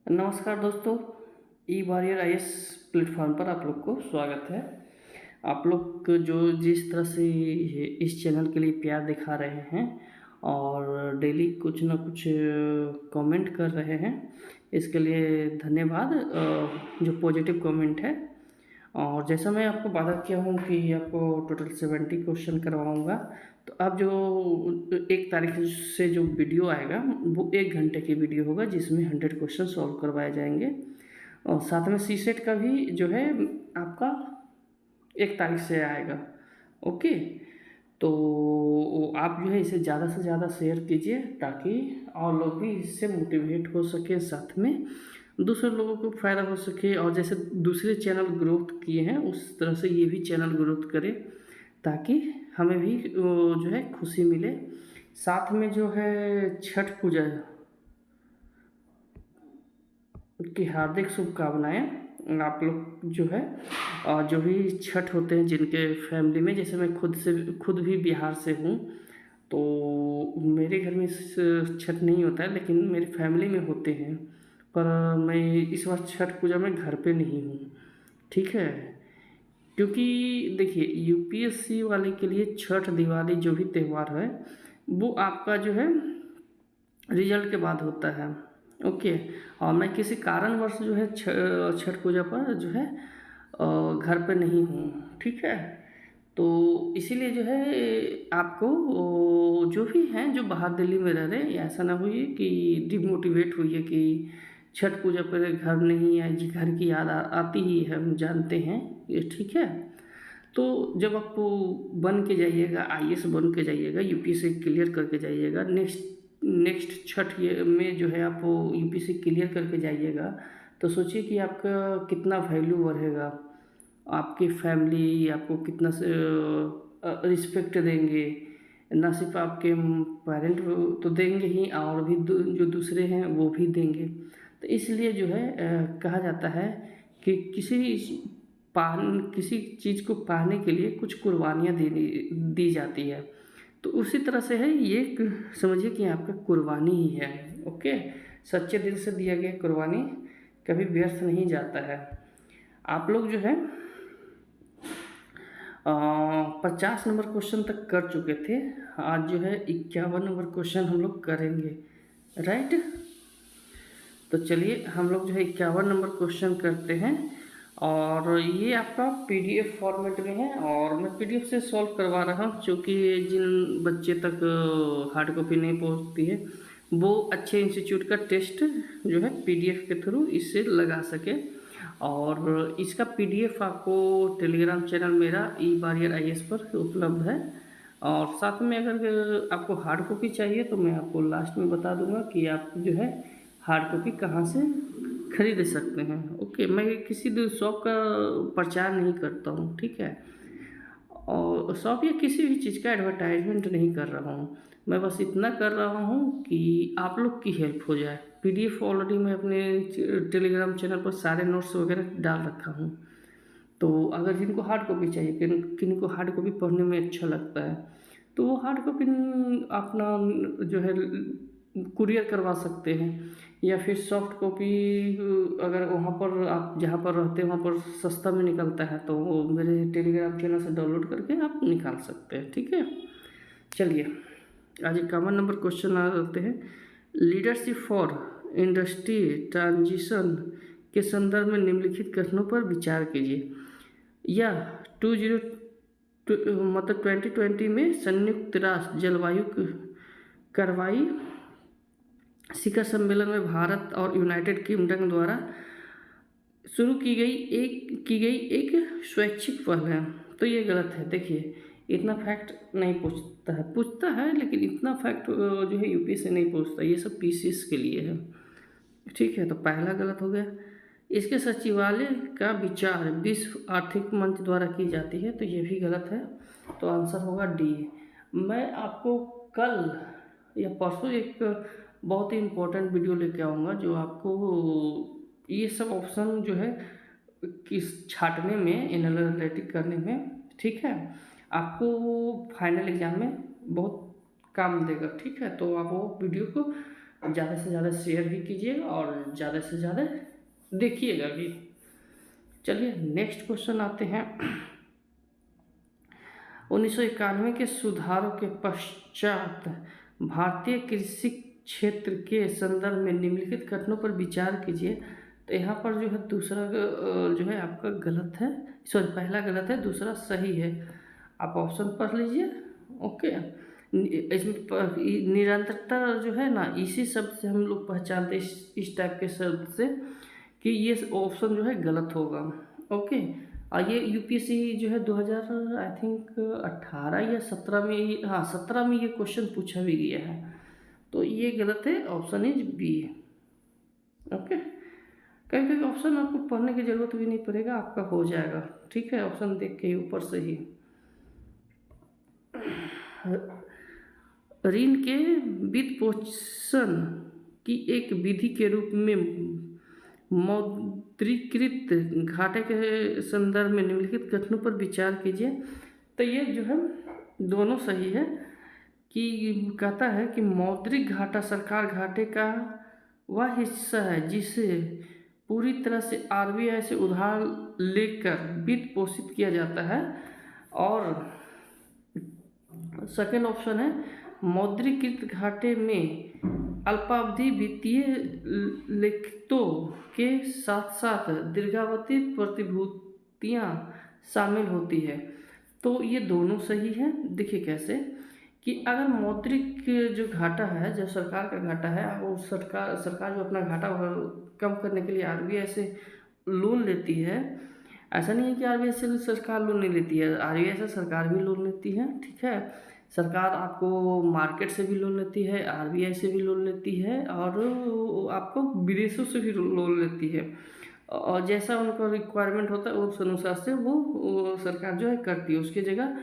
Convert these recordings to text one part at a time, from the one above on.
नमस्कार दोस्तों, ई warrior IAS platform पर आप लोग को स्वागत है। आप लोग जो जिस तरह से इस चैनल के लिए प्यार दिखा रहे हैं और डेली कुछ ना कुछ कमेंट कर रहे हैं, इसके लिए धन्यवाद। जो पॉजिटिव कमेंट है, और जैसा मैं आपको वादा किया हूँ कि आपको टोटल 70 क्वेश्चन करवाऊँगा, तो अब जो 1 तारीख से जो वीडियो आएगा वो 1 घंटे की वीडियो होगा, जिसमें 100 क्वेश्चन सॉल्व करवाए जाएंगे। और साथ में सीसेट का भी जो है आपका 1 तारीख से आएगा। ओके, तो आप जो है इसे ज़्यादा से ज़्यादा शेयर कीजिए ताकि और लोग भी इससे मोटिवेट हो सकें, साथ में दूसरे लोगों को फ़ायदा हो सके। और जैसे दूसरे चैनल ग्रोथ किए हैं उस तरह से ये भी चैनल ग्रोथ करे, ताकि हमें भी जो है खुशी मिले। साथ में जो है छठ पूजा की हार्दिक शुभकामनाएं। आप लोग जो है जो भी छठ होते हैं जिनके फैमिली में, जैसे मैं खुद भी बिहार से हूँ, तो मेरे घर में छठ नहीं होता है, लेकिन मेरी फैमिली में होते हैं। पर मैं इस बार छठ पूजा में घर पे नहीं हूँ, ठीक है। क्योंकि देखिए, यूपीएससी वाले के लिए छठ दिवाली जो भी त्यौहार है वो आपका जो है रिजल्ट के बाद होता है। ओके, और मैं किसी कारणवश जो है छठ पूजा पर जो है घर पे नहीं हूँ, ठीक है। तो इसीलिए जो है आपको जो भी हैं जो बाहर दिल्ली में रह रहे हैं, ऐसा ना हुई कि डिमोटिवेट हुई है कि छठ पूजा पर घर नहीं है जी, घर की याद आती ही है, हम जानते हैं ये, ठीक है। तो जब आप बन के जाइएगा, आईएएस बन के जाइएगा, यूपीएससी क्लियर करके जाइएगा, नेक्स्ट छठ ये में जो है आप यूपीएससी क्लियर करके जाइएगा, तो सोचिए कि आपका कितना वैल्यू बढ़ेगा। आपकी फैमिली आपको कितना रिस्पेक्ट देंगे। ना सिर्फ आपके पेरेंट तो देंगे ही, और भी जो दूसरे हैं वो भी देंगे। तो इसलिए जो है कहा जाता है कि किसी चीज़ को पाने के लिए कुछ कुर्बानियाँ दी जाती है। तो उसी तरह से है ये, समझिए कि आपका कुर्बानी ही है। ओके, सच्चे दिल से दिया गया कुर्बानी कभी व्यर्थ नहीं जाता है। आप लोग जो है 50 नंबर क्वेश्चन तक कर चुके थे, आज जो है 51 नंबर क्वेश्चन हम लोग करेंगे, राइट। तो चलिए हम लोग जो है 51 नंबर क्वेश्चन करते हैं। और ये आपका पीडीएफ फॉर्मेट में है, और मैं पीडीएफ से सॉल्व करवा रहा हूँ, क्योंकि जिन बच्चे तक हार्ड कॉपी नहीं पहुँचती है वो अच्छे इंस्टीट्यूट का टेस्ट जो है पीडीएफ के थ्रू इससे लगा सके। और इसका पीडीएफ आपको टेलीग्राम चैनल मेरा ई वॉरियर आईएएस पर उपलब्ध है। और साथ में अगर आपको हार्ड कॉपी चाहिए तो मैं आपको लास्ट में बता दूंगा कि आप जो है हार्ड कॉपी कहाँ से खरीद सकते हैं। ओके, मैं किसी शॉप का प्रचार नहीं करता हूँ, ठीक है, और शॉप या किसी भी चीज़ का एडवर्टाइजमेंट नहीं कर रहा हूँ। मैं बस इतना कर रहा हूँ कि आप लोग की हेल्प हो जाए। पीडीएफ ऑलरेडी मैं अपने टेलीग्राम चैनल पर सारे नोट्स वगैरह डाल रखा हूँ। तो अगर जिनको हार्ड कॉपी चाहिए, किनको हार्ड कॉपी पढ़ने में अच्छा लगता है, तो वो हार्ड कॉपी अपना जो है कुरियर करवा सकते हैं, या फिर सॉफ्ट कॉपी अगर वहाँ पर आप जहाँ पर रहते हैं वहाँ पर सस्ता में निकलता है तो वो मेरे टेलीग्राम चैनल से डाउनलोड करके आप निकाल सकते हैं, ठीक है। चलिए आज 51 नंबर क्वेश्चन आ जाते हैं। लीडरशिप फॉर इंडस्ट्री ट्रांजिशन के संदर्भ में निम्नलिखित कथनों पर विचार कीजिए। या 2020 में संयुक्त राष्ट्र जलवायु कार्रवाई शिखर सम्मेलन में भारत और यूनाइटेड किंगडम द्वारा शुरू की गई एक स्वैच्छिक पहल है। तो ये गलत है। देखिए, इतना फैक्ट नहीं पूछता है, लेकिन इतना फैक्ट जो है यूपी से नहीं पूछता, ये सब पीसीएस के लिए है, ठीक है। तो पहला गलत हो गया। इसके सचिवालय का विचार विश्व आर्थिक मंच द्वारा की जाती है, तो ये भी गलत है। तो आंसर होगा डी। मैं आपको कल या परसों एक बहुत ही इम्पोर्टेंट वीडियो लेके आऊँगा जो आपको ये सब ऑप्शन जो है किस छाटने में, एनालिटिक करने में, ठीक है, आपको फाइनल एग्जाम में बहुत काम देगा, ठीक है। तो आप वो वीडियो को ज़्यादा से ज़्यादा शेयर भी कीजिएगा और ज़्यादा से ज़्यादा देखिएगा भी। चलिए नेक्स्ट क्वेश्चन आते हैं। 1991 के सुधारों के पश्चात भारतीय कृषि क्षेत्र के संदर्भ में निम्नलिखित कथनों पर विचार कीजिए। तो यहाँ पर जो है दूसरा जो है आपका गलत है, सॉरी पहला गलत है, दूसरा सही है। आप ऑप्शन पढ़ लीजिए। ओके, इसमें निरंतरता जो है ना, इसी शब्द से हम लोग पहचानते हैं, इस टाइप के शब्द से, कि ये ऑप्शन जो है गलत होगा। ओके, और ये यूपीएससी जो है 2000 आई थिंक 18 या 17 में, हाँ 17 में ये क्वेश्चन पूछा भी गया है। तो ये गलत है, ऑप्शन इज बी। ओके, कहीं कहीं ऑप्शन आपको पढ़ने की ज़रूरत भी नहीं पड़ेगा, आपका हो जाएगा। ठीक है, ऑप्शन देख के ऊपर से ही। ऋण के वित्तपोषण की एक विधि के रूप में मौद्रीकृत घाटे के संदर्भ में निम्नलिखित कथनों पर विचार कीजिए। तो ये जो है दोनों सही है, कि कहता है कि मौद्रिक घाटा सरकार घाटे का वह हिस्सा है जिसे पूरी तरह से आरबीआई से उधार लेकर वित्त पोषित किया जाता है। और सेकेंड ऑप्शन है मौद्रीकृत घाटे में अल्पावधि वित्तीय लिखतों के साथ साथ दीर्घावधि प्रतिभूतियां शामिल होती है। तो ये दोनों सही है। देखिए कैसे, कि अगर मौद्रिक जो घाटा है, जो सरकार का घाटा है, वो सरकार जो अपना घाटा कम करने के लिए आरबीआई से लोन लेती है। ऐसा नहीं है कि आरबीआई से सरकार लोन नहीं लेती है, आरबीआई से सरकार भी लोन लेती है। ठीक है, सरकार आपको मार्केट से भी लोन लेती है, आरबीआई से भी लोन लेती है, और आपको विदेशों से भी लोन लेती है। और जैसा उनका रिक्वायरमेंट होता है उस अनुसार से वो सरकार जो है करती है। उसकी जगह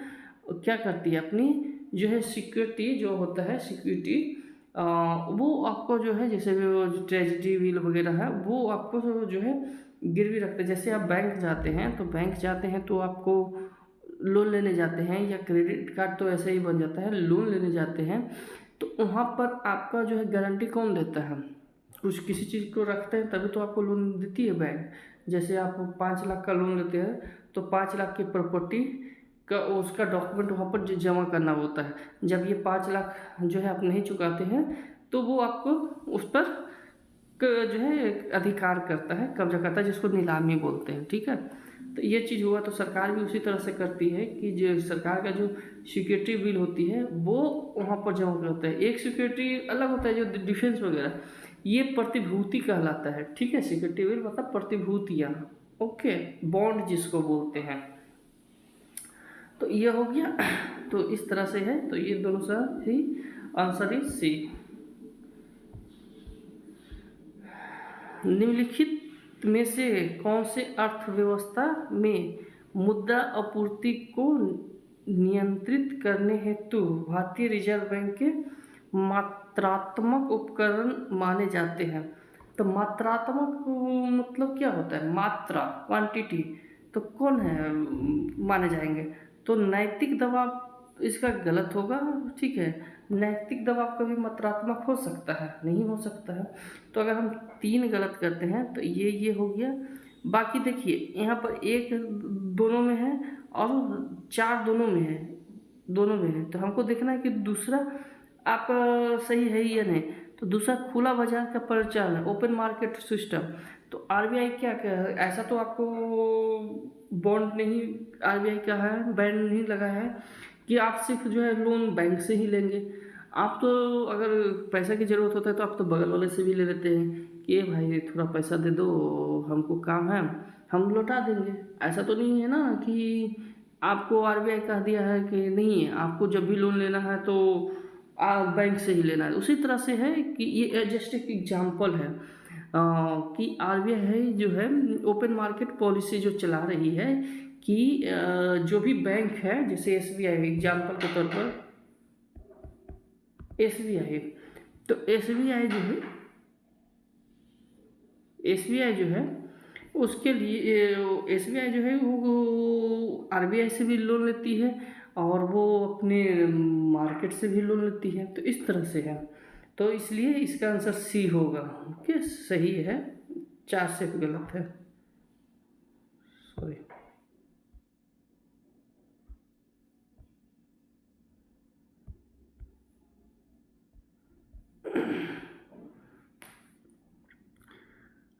क्या करती है, अपनी जो है सिक्योरिटी जो होता है, सिक्योरिटी वो आपको जो है, जैसे भी वो ट्रेजरी बिल वगैरह है, वो आपको जो है गिरवी रखते हैं। जैसे आप बैंक जाते हैं, तो बैंक जाते हैं तो आपको लोन लेने जाते हैं, या क्रेडिट कार्ड तो ऐसे ही बन जाता है, लोन लेने जाते हैं, तो वहाँ पर आपका जो है गारंटी कौन देता है? कुछ किसी चीज़ को रखते हैं तभी तो आपको लोन देती है बैंक। जैसे आप 5 लाख का लोन लेते हैं, तो 5 लाख की प्रॉपर्टी का उसका डॉक्यूमेंट वहाँ पर जमा करना होता है। जब ये 5 लाख जो है आप नहीं चुकाते हैं, तो वो आपको उस पर जो है अधिकार करता है, कब्जा करता है, जिसको नीलामी बोलते हैं। ठीक है, तो ये चीज़ हुआ। तो सरकार भी उसी तरह से करती है कि जो सरकार का जो सिक्योरिटी बिल होती है वो वहाँ पर जमा करता है। एक सिक्योरिटी अलग होता है जो डिफेंस वगैरह, ये प्रतिभूति कहलाता है। ठीक है, सिक्योरिटी बिल मतलब प्रतिभूतियाँ। ओके, बॉन्ड जिसको बोलते हैं। तो ये हो गया। तो इस तरह से है, तो ये दोनों सही, आंसर इज सी। निम्नलिखित में से कौन से अर्थव्यवस्था में मुद्रा आपूर्ति को नियंत्रित करने हेतु भारतीय रिजर्व बैंक के मात्रात्मक उपकरण माने जाते हैं? तो मात्रात्मक मतलब क्या होता है? मात्रा, क्वांटिटी। तो कौन है माने जाएंगे? तो नैतिक दबाव इसका गलत होगा। ठीक है, नैतिक दबाव कभी मात्रात्मक हो सकता है? नहीं हो सकता है। तो अगर हम 3 गलत करते हैं तो ये हो गया। बाकी देखिए यहाँ पर 1 दोनों में है और 4 दोनों में है, दोनों में है। तो हमको देखना है कि दूसरा आप सही है या नहीं। तो दूसरा खुला बाजार का परिचालन, ओपन मार्केट सिस्टम। तो आरबीआई क्या है, ऐसा तो आपको बॉन्ड नहीं, आरबीआई का है बैन नहीं लगा है कि आप सिर्फ जो है लोन बैंक से ही लेंगे। आप तो अगर पैसा की ज़रूरत होता है तो आप तो बगल वाले से भी ले लेते हैं कि ये भाई थोड़ा पैसा दे दो, हमको काम है, हम लौटा देंगे। ऐसा तो नहीं है ना कि आपको आरबीआई कह दिया है कि नहीं है, आपको जब भी लोन लेना है तो बैंक से ही लेना है। उसी तरह से है कि ये जस्ट एक एग्जाम्पल है कि आरबीआई है जो है ओपन मार्केट पॉलिसी जो चला रही है कि जो भी बैंक है, जैसे एसबीआई एग्जाम्पल के तौर पर, एसबीआई, तो एसबीआई जो है उसके लिए एसबीआई जो है वो आरबीआई से भी लोन लेती है और वो अपने मार्केट से भी लोन लेती है। तो इस तरह से है। तो इसलिए इसका आंसर सी होगा। ओके, सही है, 4 से गलत है, सॉरी।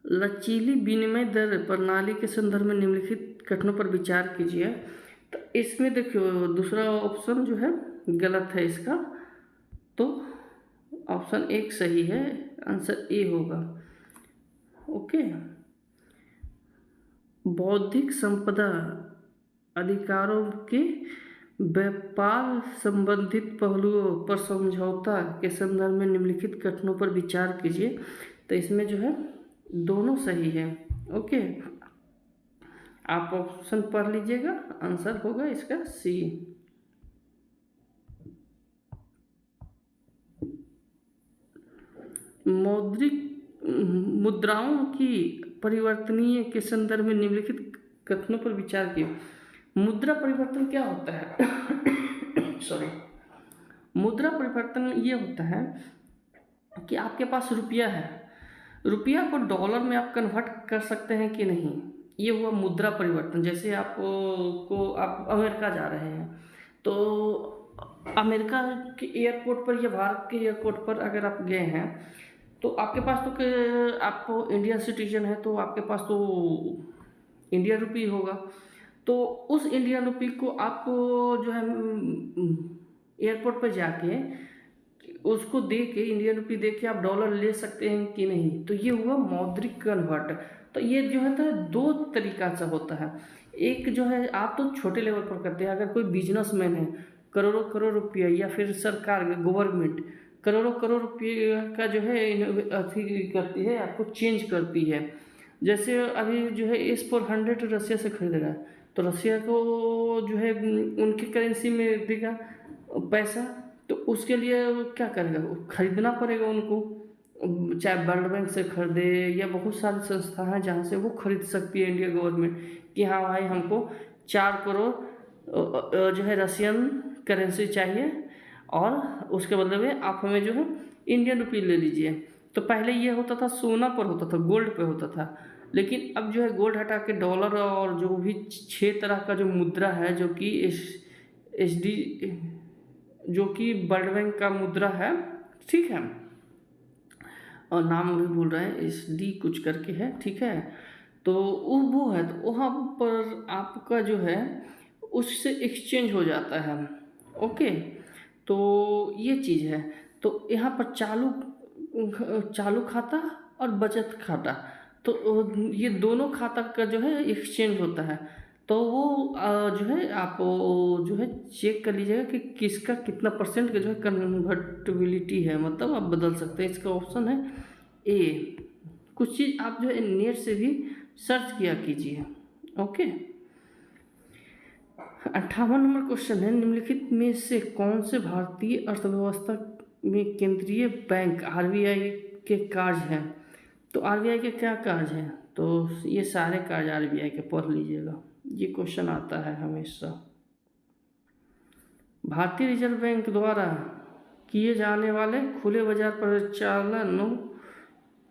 लचीली विनिमय दर प्रणाली के संदर्भ में निम्नलिखित कथनों पर विचार कीजिए। तो इसमें देखियो दूसरा ऑप्शन जो है गलत है इसका, तो ऑप्शन 1 सही है, आंसर ए होगा। ओके, बौद्धिक संपदा अधिकारों के व्यापार संबंधित पहलुओं पर समझौता के संदर्भ में निम्नलिखित कथनों पर विचार कीजिए। तो इसमें जो है दोनों सही है। ओके, आप ऑप्शन पढ़ लीजिएगा, आंसर होगा इसका सी। मौद्रिक मुद्राओं की परिवर्तनीय के संदर्भ में निम्नलिखित कथनों पर विचार कीजिए। मुद्रा परिवर्तन क्या होता है? सॉरी, मुद्रा परिवर्तन ये होता है कि आपके पास रुपया है, रुपया को डॉलर में आप कन्वर्ट कर सकते हैं कि नहीं, ये हुआ मुद्रा परिवर्तन। जैसे आप अमेरिका जा रहे हैं, तो अमेरिका के एयरपोर्ट पर या भारत के एयरपोर्ट पर अगर आप गए हैं, तो आपके पास तो आप इंडियन सिटीजन है, तो आपके पास तो इंडियन रुपी होगा। तो उस इंडियन रुपी को आप जो है एयरपोर्ट पर जाके उसको दे के, इंडियन रुपी दे के आप डॉलर ले सकते हैं कि नहीं, तो ये हुआ मौद्रिक कन्वर्ट। तो ये जो है तो 2 तरीका से होता है। एक जो है आप तो छोटे लेवल पर करते हैं, अगर कोई बिजनेसमैन है, करोड़ों करोड़ रुपया, या फिर सरकार गवर्नमेंट करोड़ों करोड़ रुपये का जो है अथी करती है, आपको चेंज करती है। जैसे अभी जो है S-400 रसिया से खरीद रहा है, तो रसिया को जो है उनकी करेंसी में देगा पैसा, तो उसके लिए क्या करेगा, खरीदना पड़ेगा उनको, चाहे वर्ल्ड बैंक से खरीदे या बहुत सारी संस्था हैं जहाँ से वो खरीद सकती है इंडिया गवर्नमेंट, कि हाँ भाई हमको 4 करोड़ जो है रशियन करेंसी चाहिए, और उसके बदले में आप हमें जो है इंडियन रुपी ले लीजिए। तो पहले ये होता था सोना पर होता था, गोल्ड पे होता था, लेकिन अब जो है गोल्ड हटा के डॉलर और जो भी 6 तरह का जो मुद्रा है, जो कि SD जो कि वर्ल्ड बैंक का मुद्रा है, ठीक है, और नाम भी भूल रहे हैं, SD कुछ करके है, ठीक है। तो वो है, तो वहाँ पर आपका जो है उससे एक्सचेंज हो जाता है। ओके, तो ये चीज़ है। तो यहाँ पर चालू खाता और बचत खाता, तो ये दोनों खाता का जो है एक्सचेंज होता है। तो वो जो है आप जो है चेक कर लीजिएगा कि किसका कितना परसेंट का जो है कन्वर्टिबिलिटी है, मतलब आप बदल सकते हैं। इसका ऑप्शन है ए। कुछ चीज़ आप जो है नेट से भी सर्च किया कीजिए। ओके, 58 नंबर क्वेश्चन है, निम्नलिखित में से कौन से भारतीय अर्थव्यवस्था में केंद्रीय बैंक RBI के कार्य हैं? तो RBI के क्या कार्य हैं? तो ये सारे कार्य RBI के पढ़ लीजिएगा, ये क्वेश्चन आता है हमेशा। भारतीय रिजर्व बैंक द्वारा किए जाने वाले खुले बाजार परिचालनों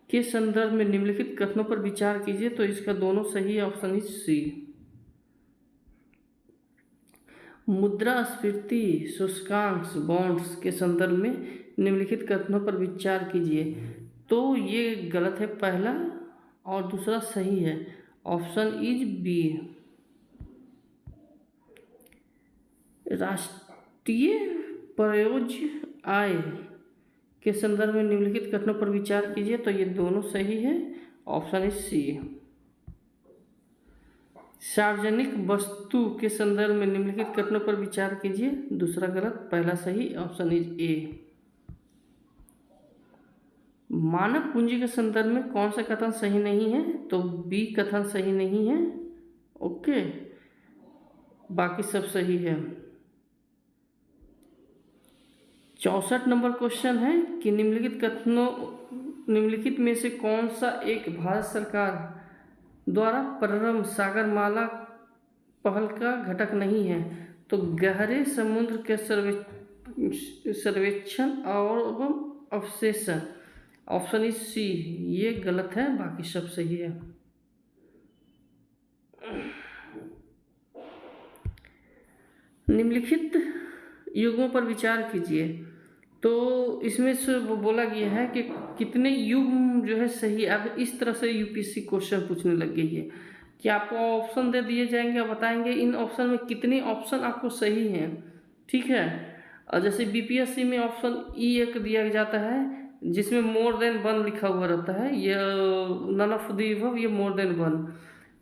के संदर्भ में निम्नलिखित कथनों पर विचार कीजिए। तो इसका दोनों सही, ऑप्शन इज सी। मुद्रास्फीति सूचकांक बॉन्ड्स के संदर्भ में निम्नलिखित कथनों पर विचार कीजिए। तो ये गलत है पहला, और दूसरा सही है, ऑप्शन इज बी। राष्ट्रीय प्रयोज्य आय के संदर्भ में निम्नलिखित कथनों पर विचार कीजिए। तो ये दोनों सही है, ऑप्शन इज सी। सार्वजनिक वस्तु के संदर्भ में निम्नलिखित कथनों पर विचार कीजिए। दूसरा गलत, पहला सही, ऑप्शन इज ए। मानव पूंजी के संदर्भ में कौन सा कथन सही नहीं है? तो बी कथन सही नहीं है। ओके, बाकी सब सही है। 64 नंबर क्वेश्चन है कि निम्नलिखित में से कौन सा एक भारत सरकार द्वारा प्रारंभ सागरमाला पहल का घटक नहीं है? तो गहरे समुद्र के सर्वेक्षण और अवशेषण, ऑप्शन इज सी, ये गलत है, बाकी सब सही है। निम्नलिखित युग्मों पर विचार कीजिए। तो इसमें से वो बोला गया है कि कितने युग्म जो है सही। अब इस तरह से यूपीएससी क्वेश्चन पूछने लग गई है कि आपको ऑप्शन दे दिए जाएंगे और बताएंगे इन ऑप्शन में कितने ऑप्शन आपको सही हैं, ठीक है। और जैसे बीपीएससी में ऑप्शन ई एक दिया जाता है जिसमें मोर देन वन लिखा हुआ रहता है, ये नन ऑफ द अबव, ये मोर देन वन।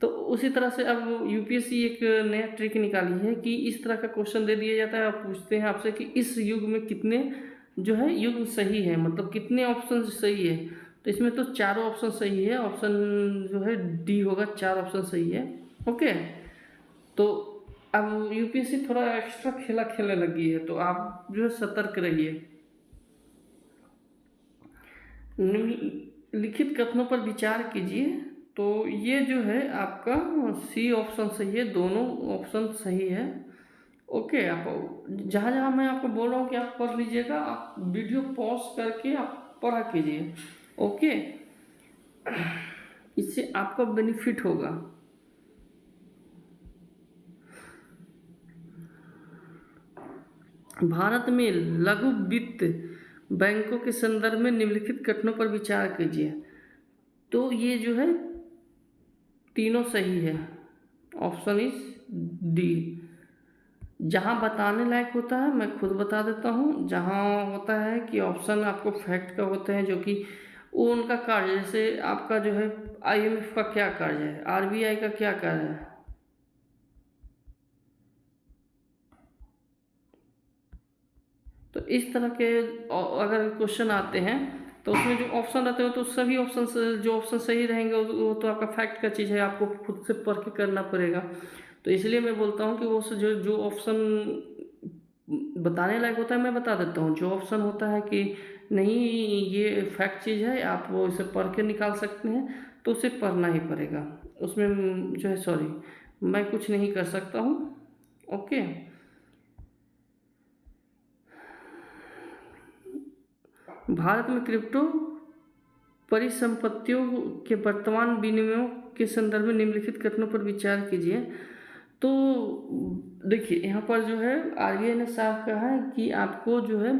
तो उसी तरह से अब यूपीएससी एक नया ट्रिक निकाली है कि इस तरह का क्वेश्चन दे दिया जाता है और पूछते हैं आपसे कि इस युग में कितने जो है युग सही है, मतलब कितने ऑप्शन सही है। तो इसमें तो चारों ऑप्शन सही है, ऑप्शन जो है डी होगा, 4 ऑप्शन सही है। ओके, तो अब यूपीएससी थोड़ा एक्स्ट्रा खेला खेलने लगी है, तो आप जो है सतर्क रहिए। निम्नलिखित कथनों पर विचार कीजिए। तो ये जो है आपका सी ऑप्शन सही है, दोनों ऑप्शन सही है। ओके, आप जहाँ जहाँ मैं आपको बोल रहा हूँ कि आप पढ़ लीजिएगा, आप वीडियो पॉज करके आप पढ़ा कीजिए। ओके, इससे आपका बेनिफिट होगा। भारत में लघु वित्त बैंकों के संदर्भ में निम्नलिखित कथनों पर विचार कीजिए। तो ये जो है तीनों सही है, ऑप्शन इज डी। जहाँ बताने लायक होता है मैं खुद बता देता हूँ, जहाँ होता है कि ऑप्शन आपको फैक्ट का होते हैं जो कि वो उनका कार्य, जैसे आपका जो है आईएमएफ का क्या कार्य है, आरबीआई का क्या कार्य है। तो इस तरह के अगर क्वेश्चन आते हैं तो उसमें जो ऑप्शन रहते हैं तो सभी ऑप्शन जो ऑप्शन सही रहेंगे वो तो आपका फैक्ट का चीज़ है, आपको खुद से पढ़ के करना पड़ेगा। तो इसलिए मैं बोलता हूँ कि वो जो जो ऑप्शन बताने लायक होता है मैं बता देता हूँ, जो ऑप्शन होता है कि नहीं ये फैक्ट चीज़ है, आप वो इसे पढ़ के निकाल सकते हैं, तो उसे पढ़ना ही पड़ेगा। उसमें जो है सॉरी मैं कुछ नहीं कर सकता हूँ। ओके, भारत में क्रिप्टो परिसंपत्तियों के वर्तमान विनिमयों के संदर्भ में निम्नलिखित कथनों पर विचार कीजिए। तो देखिए यहाँ पर जो है आरबीआई ने साफ कहा है कि आपको जो है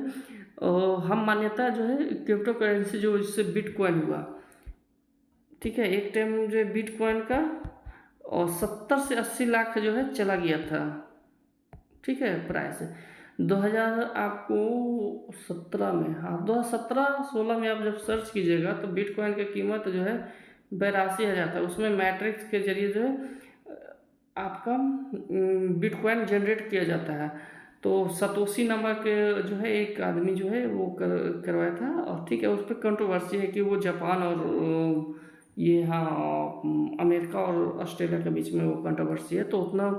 हम मान्यता जो है क्रिप्टो करेंसी जो इससे बिटकॉइन हुआ, ठीक है, एक टाइम जो है बिटकॉइन का और 70 से 80 लाख जो है चला गया था, ठीक है, प्राइस 2000 आपको 17 में, हाँ 2017-16 में आप जब सर्च कीजिएगा तो बिटकॉइन की कीमत जो है 82,000 था। उसमें मैट्रिक्स के जरिए जो है आपका बिटकॉइन जनरेट किया जाता है। तो सतोशी नामक जो है एक आदमी जो है वो करवाया था, और ठीक है उस पर कंट्रोवर्सी है कि वो जापान और ये हाँ अमेरिका और ऑस्ट्रेलिया के बीच में वो कंट्रोवर्सी है। तो उतना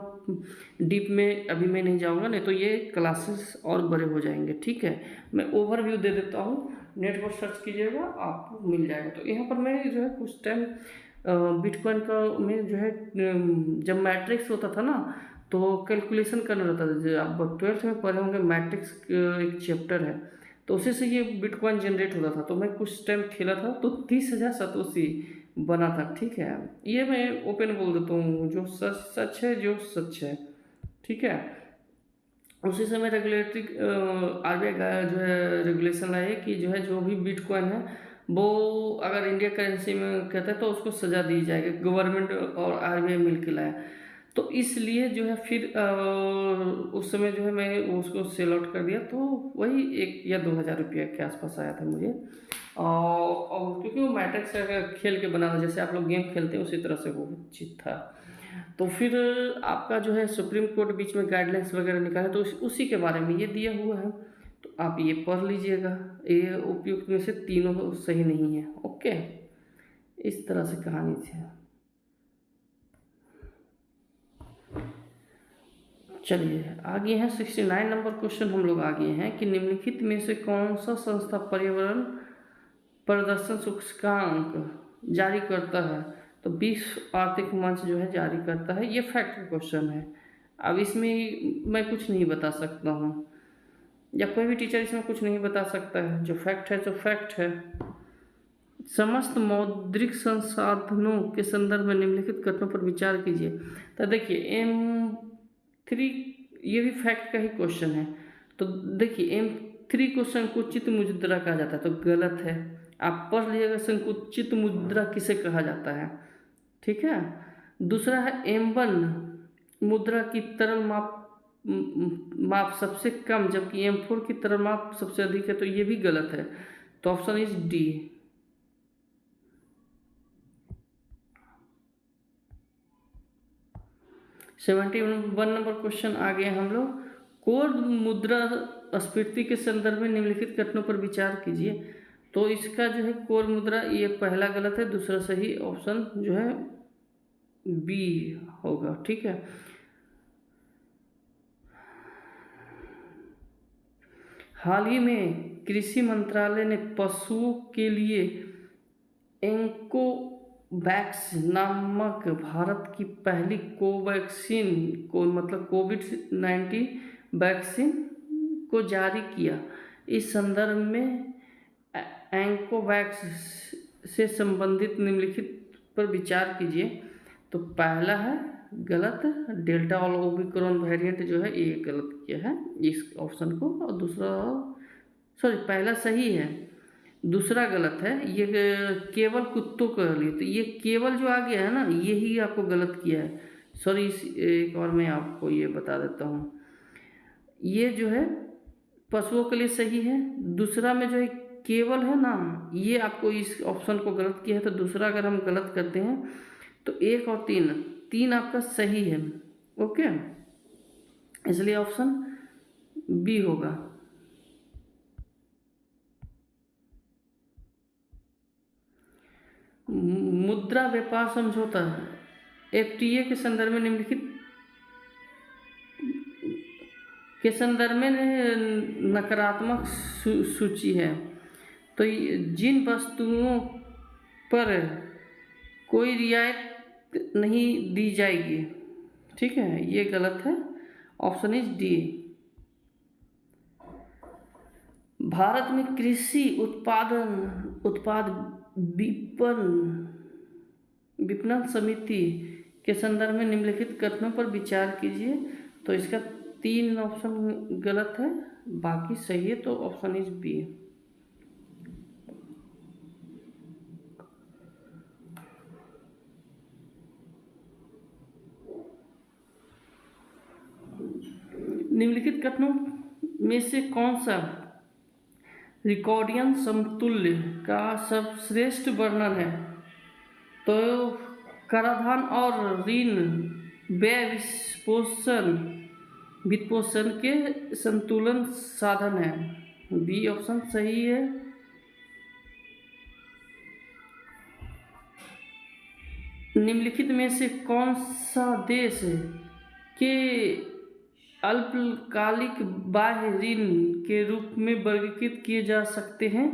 डीप में अभी मैं नहीं जाऊंगा, नहीं तो ये क्लासेस और बड़े हो जाएंगे, ठीक है। मैं ओवरव्यू दे देता हूँ, नेट पर सर्च कीजिएगा आपको मिल जाएगा। तो यहाँ पर मैं जो है कुछ टाइम बिटकॉइन का में जो है जब मैट्रिक्स होता था ना तो कैलकुलेशन करना रहता था। जो आप 12th में पढ़े होंगे मैट्रिक्स एक चैप्टर है, तो उसी से ये बिटकॉइन जनरेट होता था। तो मैं कुछ टाइम खेला था तो 30,000 सतोशी बना था, ठीक है। ये मैं ओपन बोल देता हूँ, जो सच सच है, जो सच है, ठीक है। उसी समय रेगुलेटरी आरबीआई जो है रेगुलेशन लाए कि जो है जो भी बिटकॉइन है वो अगर इंडिया करेंसी में कहते हैं तो उसको सजा दी जाएगी, गवर्नमेंट और आरबीआई मिल के लाया। तो इसलिए जो है फिर उस समय जो है मैं उसको सेल आउट कर दिया, तो वही 1 या 2 हज़ार रुपये के आसपास आया था मुझे। और क्योंकि वो मैट्रिक्स का खेल के बना था, जैसे आप लोग गेम खेलते हैं उसी तरह से वो चीज़ था। तो फिर आपका जो है सुप्रीम कोर्ट बीच में गाइडलाइंस वगैरह निकाले तो उसी के बारे में ये दिया हुआ है, तो आप ये पढ़ लीजिएगा। ये उपयुक्त में से तीनों सही नहीं है। ओके, इस तरह से कहानी थी। चलिए आगे हैं 69 नंबर क्वेश्चन हम लोग आगे हैं कि निम्नलिखित में से कौन सा संस्था पर्यावरण प्रदर्शन सूचकांक जारी करता है। तो विश्व आर्थिक मंच जो है जारी करता है, ये फैक्ट क्वेश्चन है। अब इसमें मैं कुछ नहीं बता सकता हूँ, या कोई भी टीचर इसमें कुछ नहीं बता सकता है, जो फैक्ट है जो फैक्ट है। समस्त मौद्रिक संसाधनों के संदर्भ में निम्नलिखित कथनों पर विचार कीजिए। तो देखिए M3 ये भी फैक्ट का ही क्वेश्चन है। तो देखिए M3 को संकुचित मुद्रा कहा जाता है, तो गलत है। आप पढ़ लीजिएगा संकुचित मुद्रा किसे कहा जाता है, ठीक है। दूसरा है M1 मुद्रा की तरल माप सबसे कम, जबकि M4 की तरल माप सबसे अधिक है, तो ये भी गलत है। तो option is D. 71 number question आ गए हम लोग। कोर मुद्रा स्फीति के संदर्भ में निम्नलिखित कथनों पर विचार कीजिए। तो इसका जो है कोर मुद्रा, ये पहला गलत है, दूसरा सही ऑप्शन जो है बी होगा, ठीक है। हाल ही में कृषि मंत्रालय ने पशुओं के लिए एंकोवैक्स नामक भारत की पहली कोवैक्सीन को मतलब कोविड-19 वैक्सीन को जारी किया। इस संदर्भ में एंकोवैक्स से संबंधित निम्नलिखित पर विचार कीजिए। तो पहला है गलत, डेल्टा और ओमिक्रॉन वेरिएंट जो है ये गलत किया है इस ऑप्शन को। और दूसरा पहला सही है, दूसरा गलत है। ये केवल कुत्तों के लिए, तो ये केवल जो आ गया है ना, यही आपको गलत किया है। इस एक और मैं आपको ये बता देता हूँ, ये जो है पशुओं के लिए सही है। दूसरा में जो है केवल है ना, ये आपको इस ऑप्शन को गलत किया है। तो दूसरा अगर हम गलत करते हैं तो 1 और 3 आपका सही है, ओके। इसलिए ऑप्शन बी होगा। मुद्रा व्यापार समझौता FTA के संदर्भ में निम्नलिखित के संदर्भ में नकारात्मक सूची है। तो जिन वस्तुओं पर कोई रियायत नहीं दी जाएगी, ठीक है, ये गलत है। Option is D. भारत में कृषि उत्पाद विपणन समिति के संदर्भ में निम्नलिखित कथनों पर विचार कीजिए। तो इसका 3 ऑप्शन गलत है, बाकी सही है। तो ऑप्शन इज बी। निम्नलिखित कथनों में से कौन सा रिकॉर्डियन समतुल्य का सर्वश्रेष्ठ वर्णन है? तो कराधान और ऋण व्यय वित्तपोषण के संतुलन साधन है। बी ऑप्शन सही है। निम्नलिखित में से कौन सा देश के अल्पकालिक बाह्य ऋण के रूप में वर्गीकृत किए जा सकते हैं?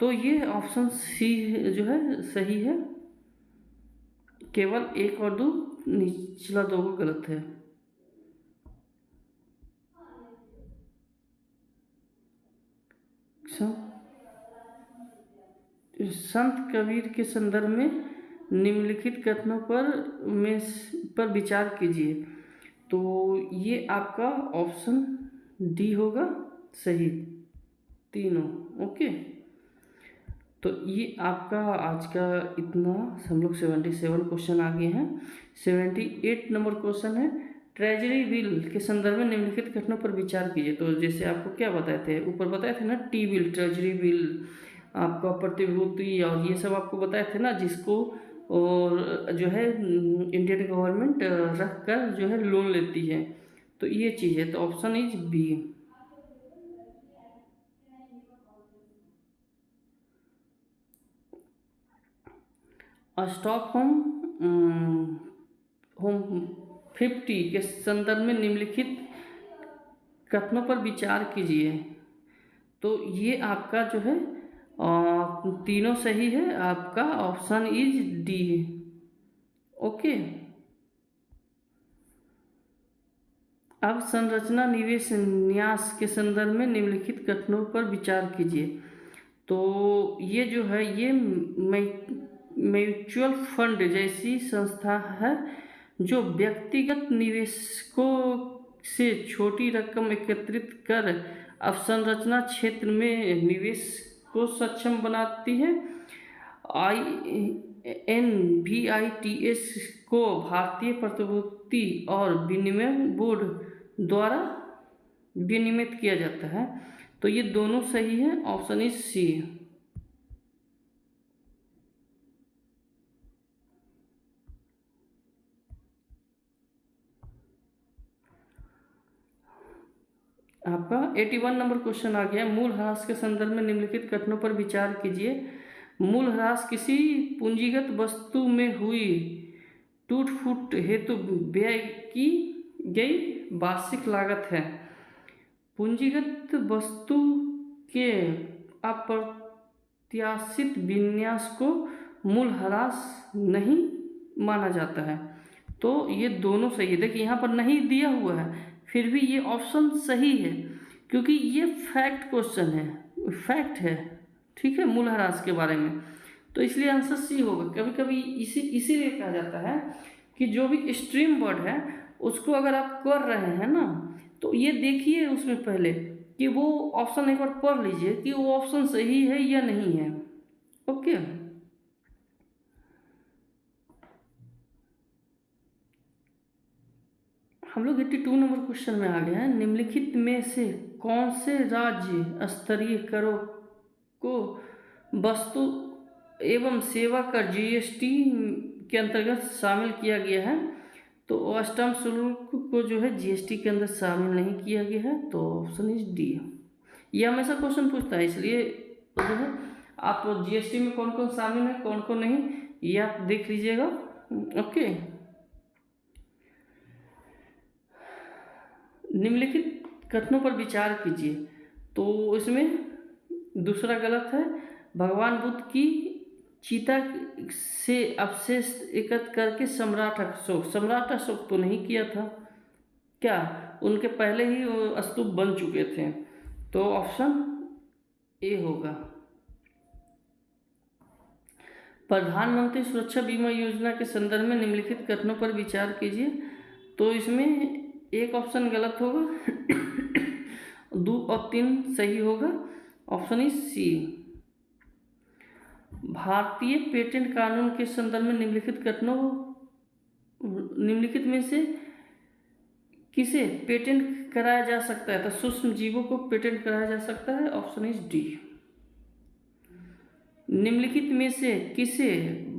तो ये ऑप्शन सी जो है सही है। केवल 1 और 2, निचला 2 गलत है। संत कबीर के संदर्भ में निम्नलिखित कथनों पर विचार कीजिए। तो ये आपका ऑप्शन डी होगा सही, तीनों, ओके। तो ये आपका आज का इतना, हम लोग 77 क्वेश्चन आ गए हैं। 78 नंबर क्वेश्चन है, ट्रेजरी बिल के संदर्भ में निम्नलिखित घटनाओं पर विचार कीजिए। तो जैसे आपको क्या बताए थे, ऊपर बताए थे ना, टी बिल, ट्रेजरी बिल, आपका प्रतिभूति और ये सब आपको बताए थे ना, जिसको और जो है इंडियन गवर्नमेंट रख कर जो है लोन लेती है। तो ये चीज़ है, तो ऑप्शन इज बी। स्टॉकहोम 50 के संदर्भ में निम्नलिखित कथनों पर विचार कीजिए। तो ये आपका जो है तीनों सही है, आपका ऑप्शन इज डी, ओके। अब संरचना निवेश न्यास के संदर्भ में निम्नलिखित कथनों पर विचार कीजिए। तो ये जो है ये म्यूचुअल फंड जैसी संस्था है जो व्यक्तिगत निवेशकों से छोटी रकम एकत्रित कर अवसंरचना क्षेत्र में निवेश को सक्षम बनाती है। NVITS को भारतीय प्रतिभूति और विनिमय बोर्ड द्वारा विनियमित किया जाता है। तो ये दोनों सही है, ऑप्शन इज सी। आपका 81 नंबर क्वेश्चन आ गया। मूल ह्रास के संदर्भ में निम्नलिखित कथनों पर विचार कीजिए। मूल ह्रास किसी पूंजीगत वस्तु में हुई टूट फूट हेतु व्यय की गई वार्षिक लागत है। पूंजीगत वस्तु के अप्रत्याशित विन्यास को मूल ह्रास नहीं माना जाता है। तो ये दोनों सही है। देखिए यहाँ पर नहीं दिया हुआ है, फिर भी ये ऑप्शन सही है क्योंकि ये फैक्ट क्वेश्चन है, फैक्ट है, ठीक है, मूल ह्रास के बारे में। तो इसलिए आंसर सी होगा। कभी कभी इसीलिए कहा जाता है कि जो भी स्ट्रीम वर्ड है उसको अगर आप कर रहे हैं ना, तो ये देखिए उसमें पहले कि वो ऑप्शन एक बार पढ़ लीजिए कि वो ऑप्शन सही है या नहीं है। ओके, हम लोग 82 नंबर क्वेश्चन में आ गए हैं। निम्नलिखित में से कौन से राज्य स्तरीय करों को वस्तु एवं सेवा कर GST के अंतर्गत शामिल किया गया है? तो अष्टम शुल्क को जो है GST के अंदर शामिल नहीं किया गया है। तो ऑप्शन इज डी। ये हमेशा क्वेश्चन पूछता है, इसलिए तो जो है आप GST में कौन कौन शामिल है कौन कौन नहीं ये आप देख लीजिएगा। ओके, निम्नलिखित कथनों पर विचार कीजिए। तो इसमें दूसरा गलत है। भगवान बुद्ध की चिता से अवशेष एकत्र करके सम्राट अशोक तो नहीं किया था क्या? उनके पहले ही वो स्तूप बन चुके थे। तो ऑप्शन ए होगा। प्रधानमंत्री सुरक्षा बीमा योजना के संदर्भ में निम्नलिखित कथनों पर विचार कीजिए। तो इसमें एक ऑप्शन गलत होगा 2 और 3 सही होगा। Option is C. भारतीय पेटेंट कानून के संदर्भ में निम्नलिखित में से किसे पेटेंट कराया जा सकता है? तो सूक्ष्म जीवों को पेटेंट कराया जा सकता है। Option is D. निम्नलिखित में से किसे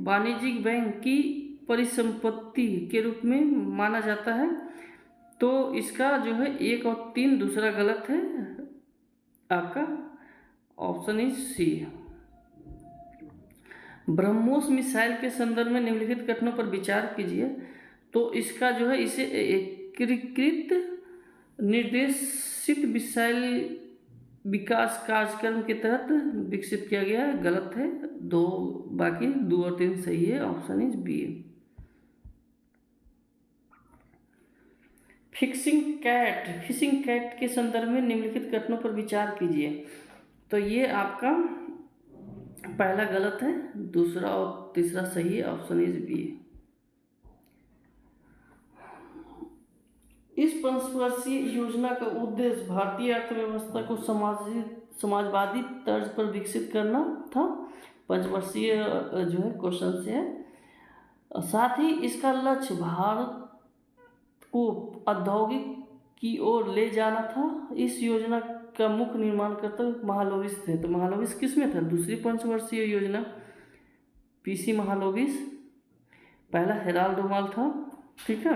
वाणिज्यिक बैंक की परिसंपत्ति के रूप में माना जाता है? तो इसका जो है 1 और 3 दूसरा गलत है आपका। Option is C. BrahMos missile के संदर्भ में निम्नलिखित कथनों पर विचार कीजिए। तो इसका जो है इसे एकीकृत निर्देशित मिसाइल विकास कार्यक्रम के तहत विकसित किया गया है। गलत है, 2 बाकी 2 और 3 सही है। Option is B. Fishing cat के संदर्भ में निम्नलिखित कथनों पर विचार कीजिए। तो ये आपका पहला गलत है, दूसरा और तीसरा सही है। Option is B. इस पंचवर्षीय योजना का उद्देश्य भारतीय अर्थव्यवस्था को समाजवादी तर्ज पर विकसित करना था। पंचवर्षीय जो है क्वेश्चन से है। साथ ही इसका लक्ष्य भारत को औद्योगिक की ओर ले जाना था। इस योजना का मुख्य निर्माणकर्ता महालनोबिस थे। तो महालनोबिस किस में था? दूसरी पंचवर्षीय योजना PC महालनोबिस, पहला हेराल्ड डोमाल था। ठीक है,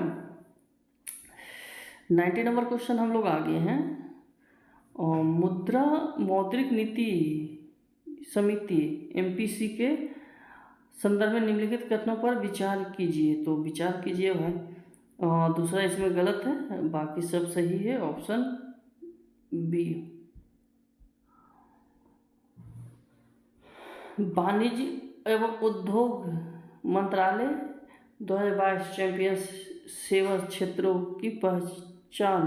90 नंबर क्वेश्चन हम लोग आ गए हैं। मौद्रिक नीति समिति MPC के संदर्भ में निम्नलिखित कथनों पर विचार कीजिए। तो विचार कीजिए है, दूसरा इसमें गलत है, बाकी सब सही है। Option B. वाणिज्य एवं उद्योग मंत्रालय 2022 चैंपियन सेवा क्षेत्रों की पहचान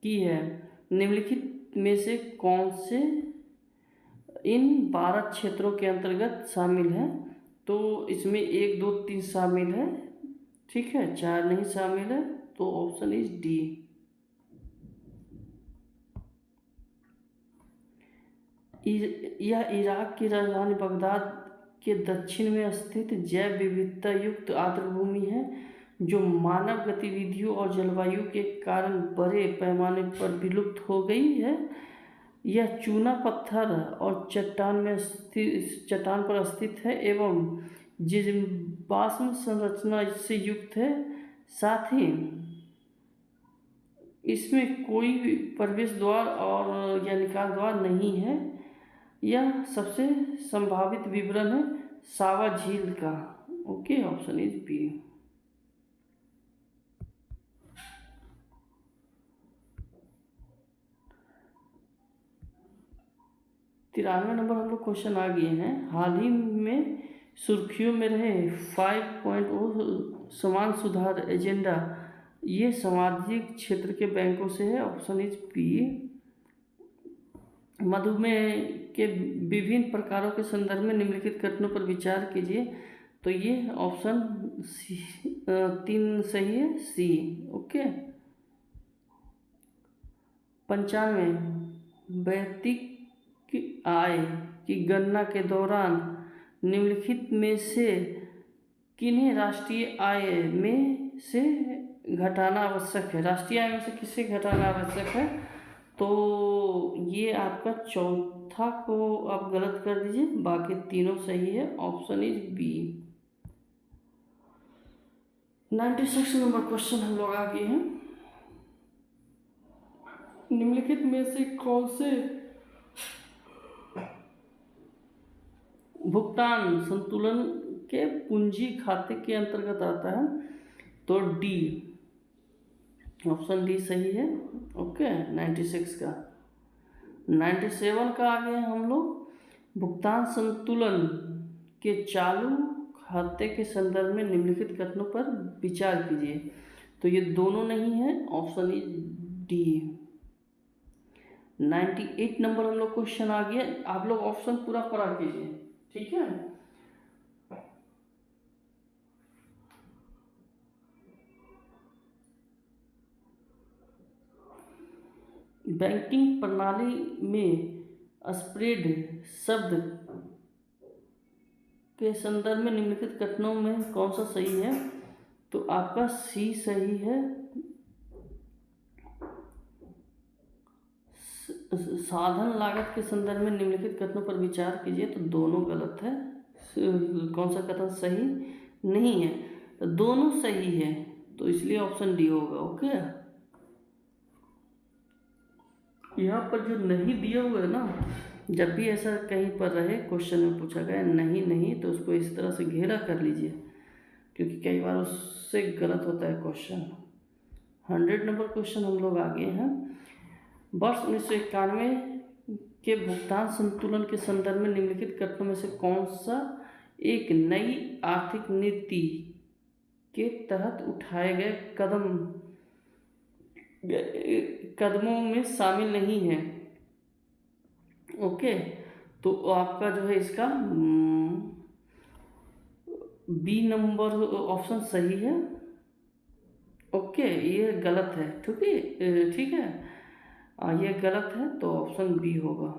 की है, निम्नलिखित में से कौन से इन 12 क्षेत्रों के अंतर्गत शामिल है? तो इसमें 1, 2, 3 शामिल है, ठीक है, 4 नहीं शामिल है, तो ऑप्शन इज डी। यह इराक की राजधानी बगदाद के दक्षिण में स्थित जैव विविधता युक्त आर्द्रभूमि है, जो मानव गतिविधियों और जलवायु के कारण बड़े पैमाने पर विलुप्त हो गई है। यह चूना पत्थर और चट्टान पर स्थित है एवं जीवाश्म संरचना से युक्त है। साथ ही इसमें कोई भी प्रवेश द्वार और या निकास द्वार नहीं है। यह सबसे संभावित विवरण है सावा झील का। Okay, option is B. 93 number हम लोग क्वेश्चन आ गए हैं। हाल ही में सुर्खियों में रहे 5.0 समान सुधार एजेंडा ये सामाजिक क्षेत्र के बैंकों से है। Option is B. मधुमेह के विभिन्न प्रकारों के संदर्भ में निम्नलिखित कथनों पर विचार कीजिए। तो ये ऑप्शन 3 सही है, सी। ओके। 95 व्यक्ति आय की गणना के दौरान निम्नलिखित में से किन्हें राष्ट्रीय आय में से घटाना आवश्यक है? राष्ट्रीय आय में से किसे घटाना आवश्यक है? तो ये आपका चौथा को आप गलत कर दीजिए, बाकी तीनों सही है। Option is B. 96 number question हम लोग आ गए हैं। निम्नलिखित में से कौन से भुगतान संतुलन के पूंजी खाते के अंतर्गत आता है? तो डी, ऑप्शन डी सही है। ओके, 96 का। 97 का आगे हम लोग भुगतान संतुलन के चालू खाते के संदर्भ में निम्नलिखित कथनों पर विचार कीजिए। तो ये दोनों नहीं है, ऑप्शन इज डी। 98 नंबर हम लोग क्वेश्चन आ गया। आप लोग ऑप्शन पूरा पढ़ा कीजिए, ठीक है। बैंकिंग प्रणाली में स्प्रेड शब्द के संदर्भ में निम्नलिखित कथनों में कौन सा सही है? तो आपका सी सही है। साधन लागत के संदर्भ में निम्नलिखित कथनों पर विचार कीजिए। तो दोनों गलत है। कौन सा कथन सही नहीं है? तो दोनों सही है, तो इसलिए ऑप्शन डी होगा। ओके, यहाँ पर जो नहीं दिया हुआ है ना, जब भी ऐसा कहीं पर रहे क्वेश्चन में पूछा गया नहीं नहीं, तो उसको इस तरह से घेरा कर लीजिए, क्योंकि कई बार उससे गलत होता है क्वेश्चन। 100 नंबर क्वेश्चन हम लोग आगे हैं। वर्ष 1991 के भुगतान संतुलन के संदर्भ में निम्नलिखित कथनों में से कौन सा एक नई आर्थिक नीति के तहत उठाए गए कदमों में शामिल नहीं है? ओके, तो आपका जो है इसका बी नंबर ऑप्शन सही है। ओके, ये गलत है, ठीक है, ये गलत है, तो ऑप्शन बी होगा।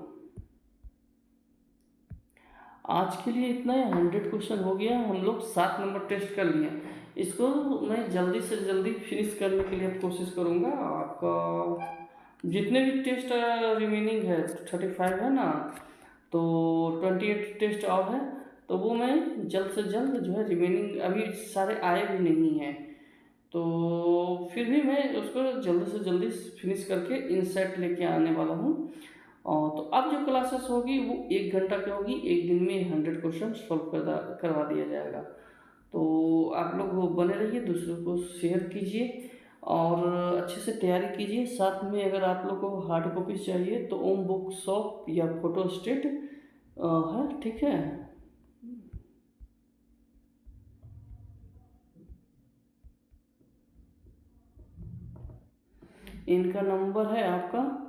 आज के लिए इतना ही। 100 क्वेश्चन हो गया। हम लोग 7 नंबर टेस्ट कर लिए। इसको मैं जल्दी से जल्दी फिनिश करने के लिए कोशिश करूँगा। आपका जितने भी टेस्ट रिमेनिंग है, 35 है ना, तो 28 टेस्ट और है, तो वो मैं जल्द से जल्द जो है रिमेनिंग, अभी सारे आए भी नहीं हैं, तो फिर भी मैं उसको जल्दी से जल्दी फिनिश करके इनसेट लेके आने वाला हूँ। तो अब जो क्लासेस होगी वो 1 घंटा की होगी। एक दिन में 100 क्वेश्चन सॉल्व करवा दिया जाएगा। तो आप लोग वो बने रहिए, दूसरों को शेयर कीजिए और अच्छे से तैयारी कीजिए। साथ में अगर आप लोग को हार्ड कॉपीज चाहिए तो ओम बुक शॉप या फोटो स्टेट है, ठीक है। इनका नंबर है आपका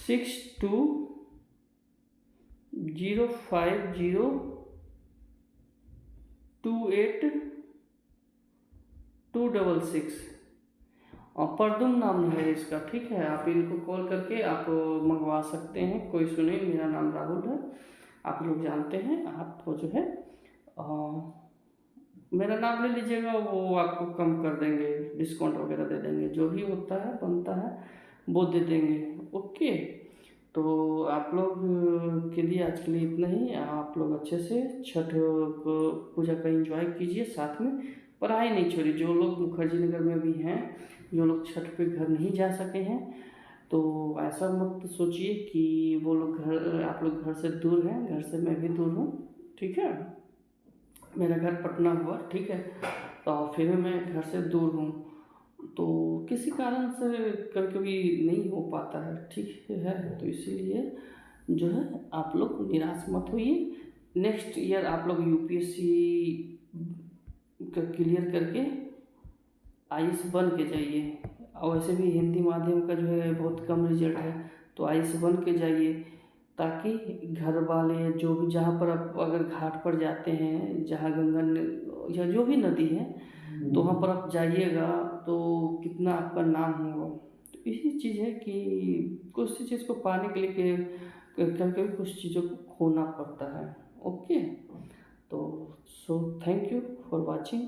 6205028266 और परदुम नाम है इसका, ठीक है। आप इनको कॉल करके आप मंगवा सकते हैं, कोई सुने, मेरा नाम राहुल है, आप लोग जानते हैं। आप जो है मेरा नाम ले लीजिएगा, वो आपको कम कर देंगे, डिस्काउंट वगैरह दे देंगे, जो भी होता है बनता है वो दे देंगे। ओके, तो आप लोग के लिए आज के लिए इतना ही। आप लोग अच्छे से छठ को पूजा का एंजॉय कीजिए, साथ में पढ़ाई नहीं छोड़िए। जो लोग मुखर्जी नगर में भी हैं, जो लोग छठ पे घर नहीं जा सके हैं, तो ऐसा मत सोचिए कि वो लोग घर, आप लोग घर से दूर हैं। घर से मैं भी दूर हूँ, ठीक है। मेरा घर पटना हुआ, ठीक है, तो फिर मैं घर से दूर हूँ, तो किसी कारण से कभी कभी नहीं हो पाता है, ठीक है। तो इसीलिए जो है आप लोग निराश मत होइए। नेक्स्ट ईयर आप लोग यूपीएससी का क्लियर करके आईएएस बन के जाइए। और वैसे भी हिंदी माध्यम का जो है बहुत कम रिजल्ट है, तो आईएएस बन के जाइए, ताकि घर वाले जो भी, जहाँ पर आप अगर घाट पर जाते हैं, जहाँ या जो भी नदी है, तो वहाँ पर आप जाइएगा तो कितना आपका नाम होगा। तो यही चीज़ है कि कुछ चीज़ को पाने के लिए कभी कभी कुछ चीज़ों को खोना पड़ता है। ओके, तो so thank you for watching.